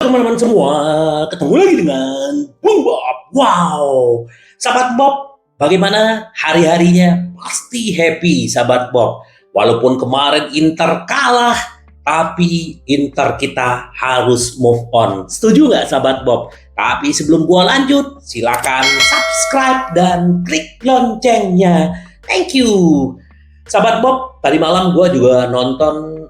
teman-teman semua, ketemu lagi dengan Bung Bob. Wow, sahabat Bob, bagaimana hari-harinya? Pasti happy, sahabat Bob. Walaupun kemarin Inter kalah, tapi Inter kita harus move on. Setuju nggak, sahabat Bob? Tapi sebelum gua lanjut, silakan subscribe dan klik loncengnya. Thank you. Sahabat Bob, tadi malam gua juga nonton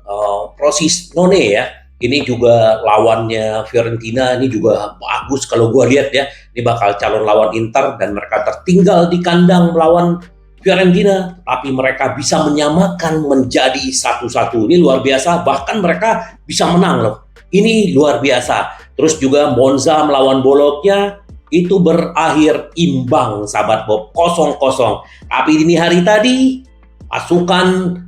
Frosinone ya. Ini juga lawannya Fiorentina, ini juga bagus kalau gue lihat ya. Ini bakal calon lawan Inter dan mereka tertinggal di kandang melawan Fiorentina. Tapi mereka bisa menyamakan menjadi 1-1. Ini luar biasa, bahkan mereka bisa menang loh. Ini luar biasa. Terus juga Monza melawan Bologna, itu berakhir imbang, sahabat Bob, 0-0. Tapi dini hari tadi, pasukan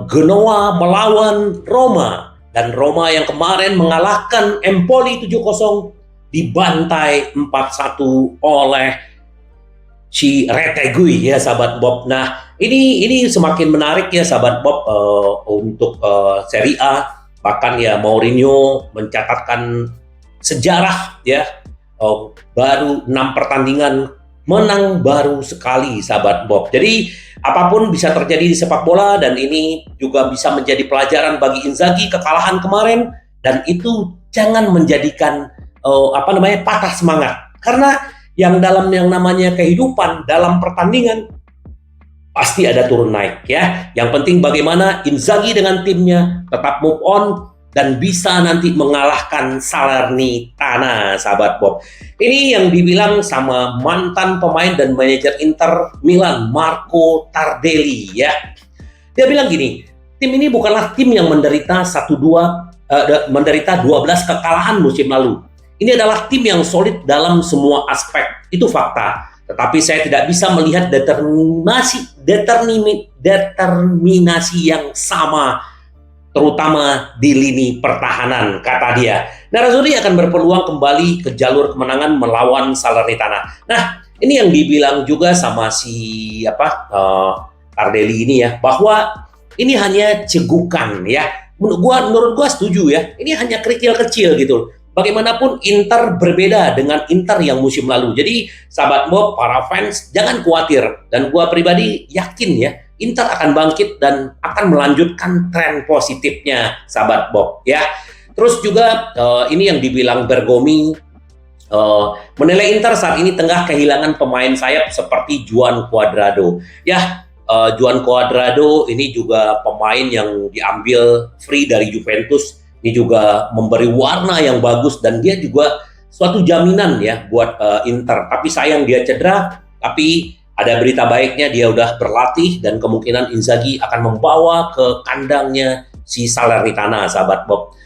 Genoa melawan Roma. Dan Roma yang kemarin mengalahkan Empoli 7-0 dibantai 4-1 oleh si Retegui ya, sahabat Bob. Nah, ini semakin menarik ya, sahabat Bob, untuk Serie A. Bahkan ya Mourinho mencatatkan sejarah ya, baru 6 pertandingan menang baru sekali, sahabat Bob. Jadi apapun bisa terjadi di sepak bola, dan ini juga bisa menjadi pelajaran bagi Inzaghi kekalahan kemarin, dan itu jangan menjadikan patah semangat, karena yang namanya kehidupan dalam pertandingan pasti ada turun naik ya. Yang penting bagaimana Inzaghi dengan timnya tetap move on dan bisa nanti mengalahkan Salernitana, sahabat Bob. Ini yang dibilang sama mantan pemain dan manajer Inter Milan, Marco Tardelli ya. Dia bilang gini, tim ini bukanlah tim yang menderita 12 kekalahan musim lalu. Ini adalah tim yang solid dalam semua aspek, itu fakta. Tetapi saya tidak bisa melihat determinasi yang sama, terutama di lini pertahanan, kata dia. Nerazzurri akan berpeluang kembali ke jalur kemenangan melawan Salernitana. Nah, ini yang dibilang juga sama si Tardelli ini ya, bahwa ini hanya cegukan ya. Menurut gua setuju ya. Ini hanya kerikil kecil gitu. Bagaimanapun Inter berbeda dengan Inter yang musim lalu. Jadi sahabat Bob, para fans jangan khawatir, dan gua pribadi yakin ya, Inter akan bangkit dan akan melanjutkan tren positifnya, sahabat Bob ya. Terus juga ini yang dibilang Bergomi, menilai Inter saat ini tengah kehilangan pemain sayap seperti Juan Cuadrado. Ya, Juan Cuadrado ini juga pemain yang diambil free dari Juventus. Ini juga memberi warna yang bagus dan dia juga suatu jaminan ya buat Inter. Tapi sayang dia cedera, tapi ada berita baiknya, dia udah berlatih dan kemungkinan Inzaghi akan membawa ke kandangnya si Salernitana, sahabat Bob.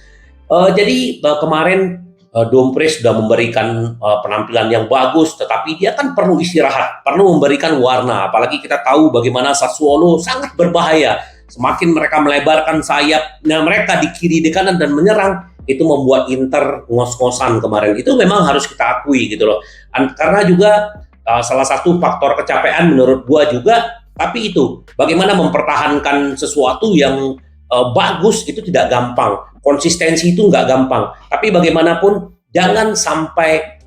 Jadi kemarin Dumfries sudah memberikan penampilan yang bagus, tetapi dia kan perlu istirahat, perlu memberikan warna. Apalagi kita tahu bagaimana Sassuolo sangat berbahaya. Semakin mereka melebarkan sayapnya mereka di kiri, di kanan dan menyerang, itu membuat Inter ngos-ngosan kemarin. Itu memang harus kita akui gitu loh. Karena juga salah satu faktor kecapean menurut gua juga, tapi itu bagaimana mempertahankan sesuatu yang bagus itu tidak gampang. Konsistensi itu nggak gampang. Tapi bagaimanapun jangan sampai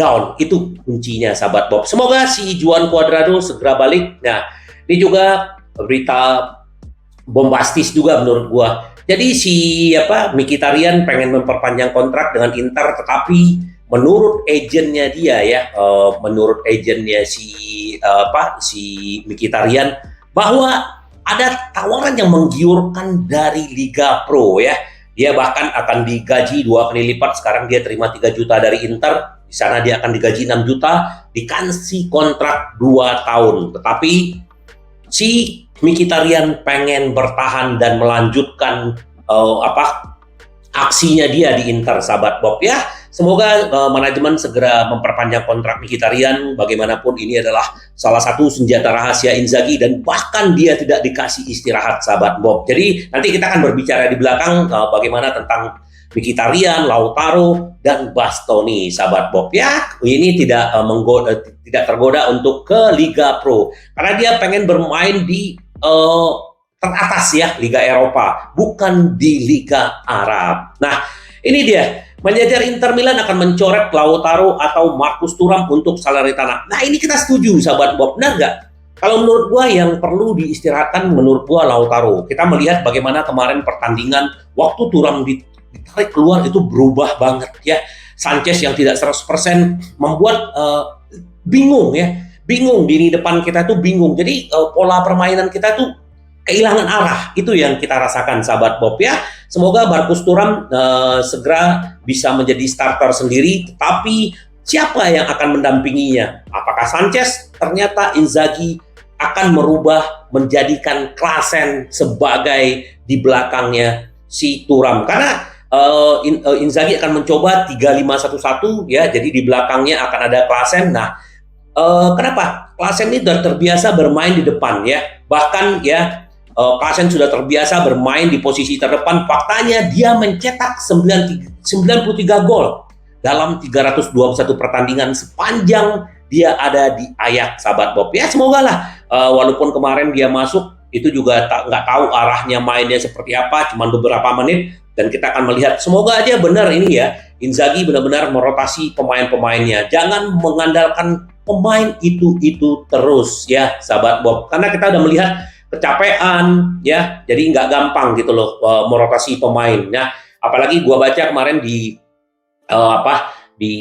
down. Itu kuncinya, sahabat Bob. Semoga si Juan Cuadrado segera balik. Nah, ini juga berita bombastis juga menurut gua. Jadi si Mkhitaryan pengen memperpanjang kontrak dengan Inter, tetapi menurut agennya dia ya, si Mkhitaryan, bahwa ada tawaran yang menggiurkan dari Liga Pro ya. Dia bahkan akan digaji 2 kali lipat. Sekarang dia terima 3 juta dari Inter. Di sana dia akan digaji 6 juta, dikasih kontrak 2 tahun. Tetapi si Mkhitaryan pengen bertahan dan melanjutkan aksinya dia di Inter, sahabat Bob ya. Semoga manajemen segera memperpanjang kontrak Mkhitaryan. Bagaimanapun ini adalah salah satu senjata rahasia Inzaghi, dan bahkan dia tidak dikasih istirahat, sahabat Bob. Jadi nanti kita akan berbicara di belakang bagaimana tentang Mkhitaryan, Lautaro, dan Bastoni, sahabat Bob ya. Ini tidak tergoda untuk ke Liga Pro, karena dia pengen bermain di teratas ya, Liga Eropa, bukan di Liga Arab. Nah, ini dia Manajer Inter Milan akan mencoret Lautaro atau Marcus Thuram untuk Salernitana. Nah ini kita setuju, sahabat Bob, benar nggak? Kalau menurut gua yang perlu diistirahatkan menurut gua Lautaro. Kita melihat bagaimana kemarin pertandingan waktu Thuram ditarik keluar itu berubah banget ya. Sanchez yang tidak 100% membuat bingung ya. Bingung di depan kita tuh bingung. Jadi pola permainan kita tuh kehilangan arah. Itu yang kita rasakan, sahabat Bob ya. Semoga Marcus Thuram segera bisa menjadi starter sendiri, tetapi siapa yang akan mendampinginya? Apakah Sanchez? Ternyata Inzaghi akan merubah menjadikan Klaassen sebagai di belakangnya si Thuram. Karena Inzaghi akan mencoba 3-5-1-1 ya, jadi di belakangnya akan ada Klaassen. Nah, kenapa? Klaassen ini sudah terbiasa bermain di depan ya. Bahkan ya Klaassen sudah terbiasa bermain di posisi terdepan. Faktanya dia mencetak 93 gol dalam 321 pertandingan sepanjang dia ada di Ajax, sahabat Bob. Ya semoga lah, walaupun kemarin dia masuk itu juga nggak tahu arahnya mainnya seperti apa, cuma beberapa menit, dan kita akan melihat. Semoga aja benar ini ya, Inzaghi benar-benar merotasi pemain-pemainnya. Jangan mengandalkan pemain itu terus ya, sahabat Bob. Karena kita udah melihat kecapean ya, jadi nggak gampang gitu loh merotasi pemain. Nah, apalagi gua baca kemarin di di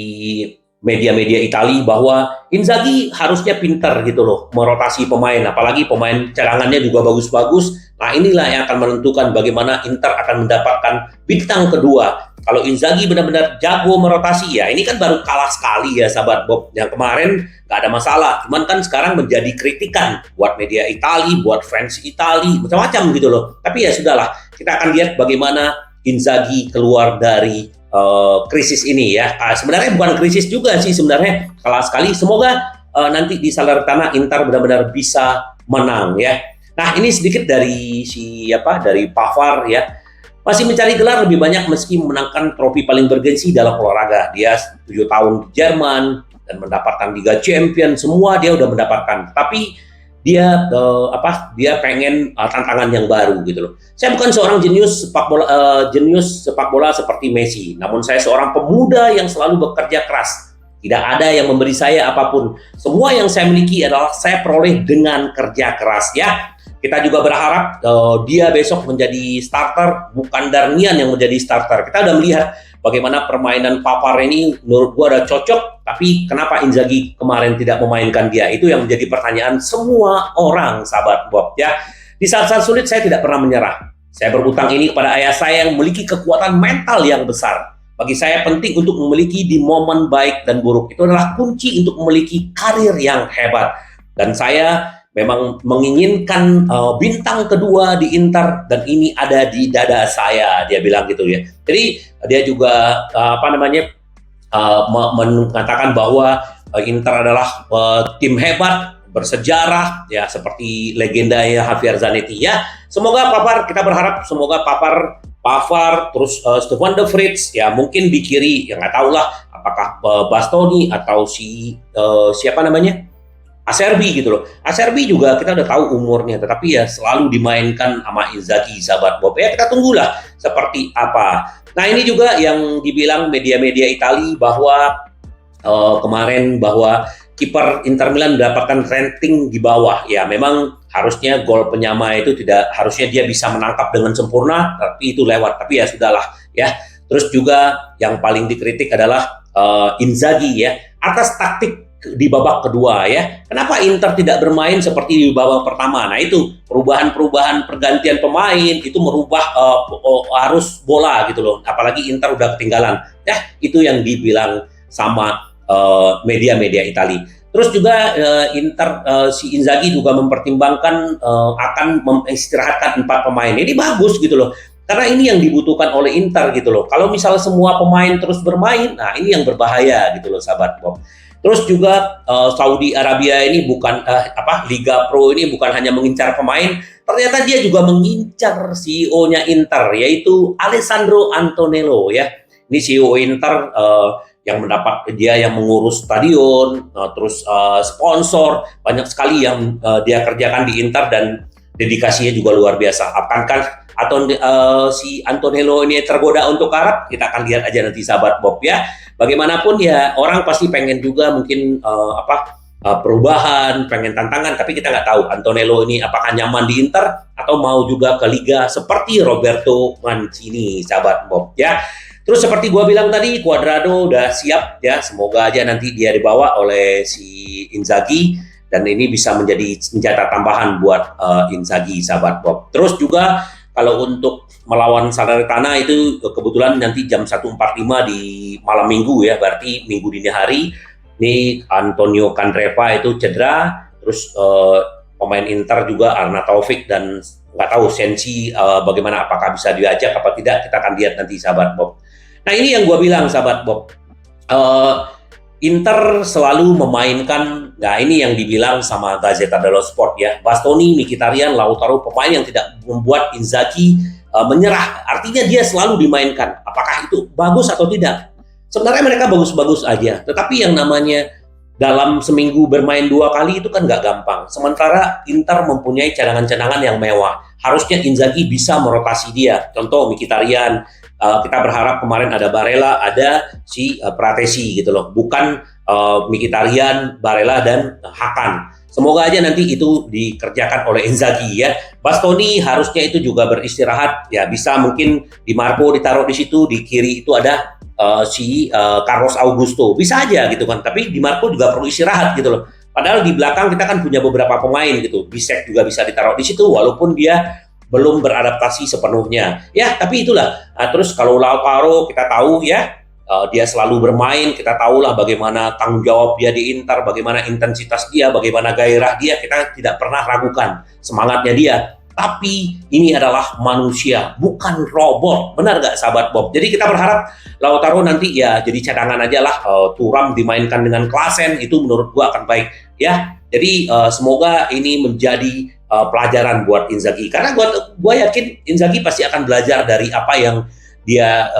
media-media Italia bahwa Inzaghi harusnya pintar gitu loh merotasi pemain, apalagi pemain cadangannya juga bagus-bagus. Nah inilah yang akan menentukan bagaimana Inter akan mendapatkan bintang kedua. Kalau Inzaghi benar-benar jago merotasi ya, ini kan baru kalah sekali ya sahabat Bob. Yang kemarin nggak ada masalah, cuman kan sekarang menjadi kritikan buat media Italia, buat fans Italia, macam-macam gitu loh. Tapi ya sudahlah, kita akan lihat bagaimana Inzaghi keluar dari krisis ini ya. Sebenarnya bukan krisis juga sih sebenarnya, kalah sekali. Semoga nanti di Salernitana Inter benar-benar bisa menang ya. Nah ini sedikit dari dari Pavard ya. Masih mencari gelar lebih banyak meski memenangkan trofi paling bergensi dalam olahraga. Dia 7 tahun di Jerman dan mendapatkan Liga Champions, semua dia udah mendapatkan. Tapi dia dia pengen tantangan yang baru gitu loh. Saya bukan seorang jenius sepak bola seperti Messi, namun saya seorang pemuda yang selalu bekerja keras. Tidak ada yang memberi saya apapun. Semua yang saya miliki adalah saya peroleh dengan kerja keras ya. Kita juga berharap dia besok menjadi starter, bukan Darmian yang menjadi starter. Kita udah melihat bagaimana permainan Pavard ini menurut gua udah cocok, tapi kenapa Inzaghi kemarin tidak memainkan dia? Itu yang menjadi pertanyaan semua orang, sahabat Bob ya. Di saat-saat sulit saya tidak pernah menyerah. Saya berutang ini kepada ayah saya yang memiliki kekuatan mental yang besar. Bagi saya penting untuk memiliki di momen baik dan buruk. Itu adalah kunci untuk memiliki karir yang hebat. Dan saya memang menginginkan bintang kedua di Inter, dan ini ada di dada saya, dia bilang gitu ya. Jadi dia juga mengatakan bahwa Inter adalah tim hebat, bersejarah ya, seperti legendanya Javier Zanetti ya. Semoga Pavard, kita berharap semoga Pavard terus Stefan de Vrij ya, mungkin di kiri ya nggak tahu lah apakah Bastoni atau Acerbi gitu loh. Acerbi juga kita udah tahu umurnya, tetapi ya selalu dimainkan sama Inzaghi, sahabat Bob. Ya kita tunggulah seperti apa. Nah ini juga yang dibilang media-media Italia bahwa kemarin bahwa kiper Inter Milan mendapatkan rating di bawah. Ya memang harusnya gol penyama itu tidak harusnya dia bisa menangkap dengan sempurna, tapi itu lewat. Tapi ya sudahlah ya. Terus juga yang paling dikritik adalah Inzaghi ya atas taktik di babak kedua ya. Kenapa Inter tidak bermain seperti di babak pertama? Nah itu perubahan pergantian pemain itu merubah arus bola gitu loh. Apalagi Inter udah ketinggalan. Ya itu yang dibilang sama media-media Italia. Terus juga si Inzaghi juga mempertimbangkan akan mengistirahatkan 4 pemain. Ini bagus gitu loh. Karena ini yang dibutuhkan oleh Inter gitu loh. Kalau misalnya semua pemain terus bermain, nah ini yang berbahaya gitu loh, sahabat Bob. Terus juga Saudi Arabia ini bukan Liga Pro ini bukan hanya mengincar pemain, ternyata dia juga mengincar CEO-nya Inter, yaitu Alessandro Antonello ya. Ini CEO Inter yang yang mengurus stadion, terus sponsor, banyak sekali yang dia kerjakan di Inter, dan dedikasinya juga luar biasa. Akankah atau si Antonello ini tergoda untuk Arab? Kita akan lihat aja nanti sahabat Bob ya. Bagaimanapun ya orang pasti pengen juga mungkin perubahan, pengen tantangan, tapi kita nggak tahu Antonello ini apakah nyaman di Inter atau mau juga ke Liga seperti Roberto Mancini, sahabat Bob ya. Terus seperti gua bilang tadi, Cuadrado udah siap ya, semoga aja nanti dia dibawa oleh si Inzaghi dan ini bisa menjadi senjata tambahan buat Inzaghi, sahabat Bob. Terus juga kalau untuk melawan Salernitana itu kebetulan nanti jam 1.45 di malam minggu ya, berarti minggu dini hari. Ini Antonio Candreva itu cedera, terus pemain Inter juga Arna Taufik dan nggak tahu Sensi bagaimana, apakah bisa diajak apa tidak, kita akan lihat nanti, sahabat Bob. Nah ini yang gue bilang, sahabat Bob, Inter selalu memainkan, nah ini yang dibilang sama Gazzetta dello Sport ya, Bastoni, Mkhitaryan, Lautaro, pemain yang tidak membuat Inzaghi menyerah, artinya dia selalu dimainkan. Apakah itu bagus atau tidak? Sebenarnya mereka bagus-bagus aja, tetapi yang namanya dalam seminggu bermain 2 kali itu kan nggak gampang. Sementara Inter mempunyai cadangan-cadangan yang mewah. Harusnya Inzaghi bisa merotasi dia. Contoh Mkhitaryan, kita berharap kemarin ada Barella, ada si Pratesi gitu loh. Bukan Mkhitaryan, Barella, dan Hakan. Semoga aja nanti itu dikerjakan oleh Inzaghi ya. Bastoni harusnya itu juga beristirahat. Ya bisa mungkin Di Marco ditaruh di situ, di kiri itu ada Carlos Augusto, bisa aja gitu kan, tapi Di Marco juga perlu istirahat gitu loh. Padahal di belakang kita kan punya beberapa pemain gitu, Bisek juga bisa ditaruh di situ walaupun dia belum beradaptasi sepenuhnya ya, tapi itulah. Nah, terus kalau Lautaro kita tahu ya, dia selalu bermain, kita tahulah bagaimana tanggung jawab dia di Inter, bagaimana intensitas dia, bagaimana gairah dia, kita tidak pernah ragukan semangatnya dia. Tapi ini adalah manusia, bukan robot. Benar nggak, sahabat Bob? Jadi kita berharap Lautaro nanti ya jadi cadangan aja lah. Thuram dimainkan dengan Klaassen, itu menurut gua akan baik ya. Jadi semoga ini menjadi pelajaran buat Inzaghi. Karena gua yakin Inzaghi pasti akan belajar dari apa yang dia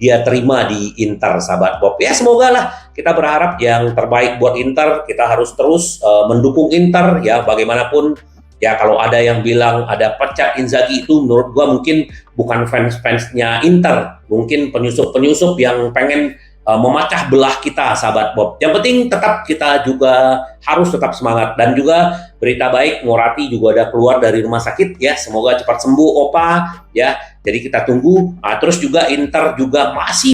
dia terima di Inter, sahabat Bob. Ya semoga lah, kita berharap yang terbaik buat Inter. Kita harus terus mendukung Inter ya, bagaimanapun. Ya kalau ada yang bilang ada pecat Inzaghi, itu menurut gua mungkin bukan fans-fansnya Inter, mungkin penyusup-penyusup yang pengen memecah belah kita, sahabat Bob. Yang penting tetap kita juga harus tetap semangat. Dan juga berita baik, Moratti juga udah keluar dari rumah sakit ya, semoga cepat sembuh Opa ya. Jadi kita tunggu. Terus juga Inter juga masih